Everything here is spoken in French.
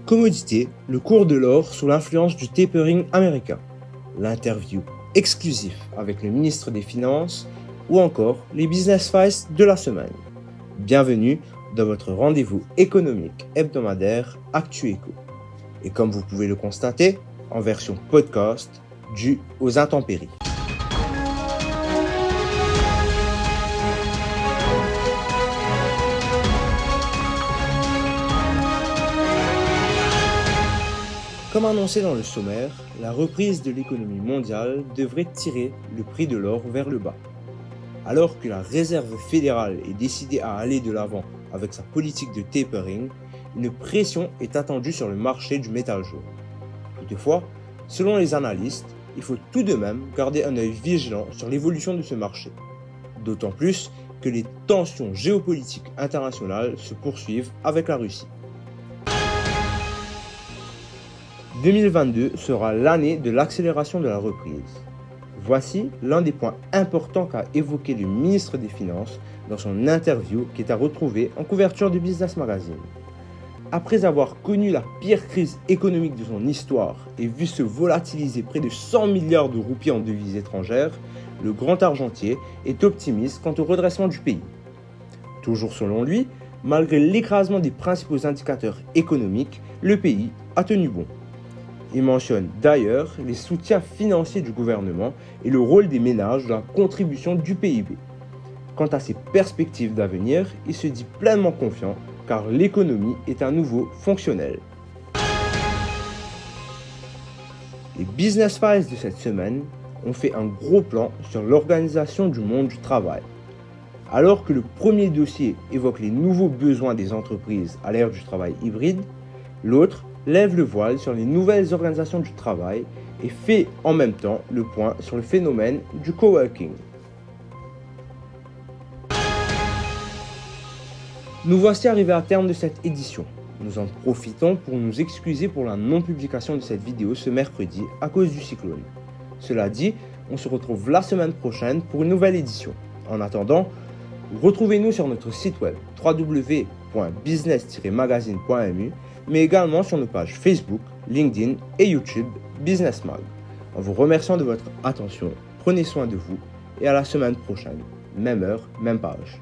Commodité, le cours de l'or sous l'influence du tapering américain, l'interview exclusif avec le ministre des Finances ou encore les business files de la semaine. Bienvenue dans votre rendez-vous économique hebdomadaire ActuEco. Et comme vous pouvez le constater, en version podcast due aux intempéries. Comme annoncé dans le sommaire, la reprise de l'économie mondiale devrait tirer le prix de l'or vers le bas. Alors que la Réserve fédérale est décidée à aller de l'avant avec sa politique de tapering, une pression est attendue sur le marché du métal jaune. Toutefois, selon les analystes, il faut tout de même garder un œil vigilant sur l'évolution de ce marché. D'autant plus que les tensions géopolitiques internationales se poursuivent avec la Russie. 2022 sera l'année de l'accélération de la reprise. Voici l'un des points importants qu'a évoqué le ministre des Finances dans son interview qui est à retrouver en couverture de Business Magazine. Après avoir connu la pire crise économique de son histoire et vu se volatiliser près de 100 milliards de roupies en devises étrangères, le grand argentier est optimiste quant au redressement du pays. Toujours selon lui, malgré l'écrasement des principaux indicateurs économiques, le pays a tenu bon. Il mentionne d'ailleurs les soutiens financiers du gouvernement et le rôle des ménages dans la contribution du PIB. Quant à ses perspectives d'avenir, il se dit pleinement confiant car l'économie est à nouveau fonctionnelle. Les Business Files de cette semaine ont fait un gros plan sur l'organisation du monde du travail. Alors que le premier dossier évoque les nouveaux besoins des entreprises à l'ère du travail hybride, l'autre lève le voile sur les nouvelles organisations du travail et fait en même temps le point sur le phénomène du coworking. Nous voici arrivés à terme de cette édition. Nous en profitons pour nous excuser pour la non-publication de cette vidéo ce mercredi à cause du cyclone. Cela dit, on se retrouve la semaine prochaine pour une nouvelle édition. En attendant, retrouvez-nous sur notre site web www.business-magazine.mu mais également sur nos pages Facebook, LinkedIn et YouTube Business Mag. En vous remerciant de votre attention, prenez soin de vous et à la semaine prochaine, même heure, même page.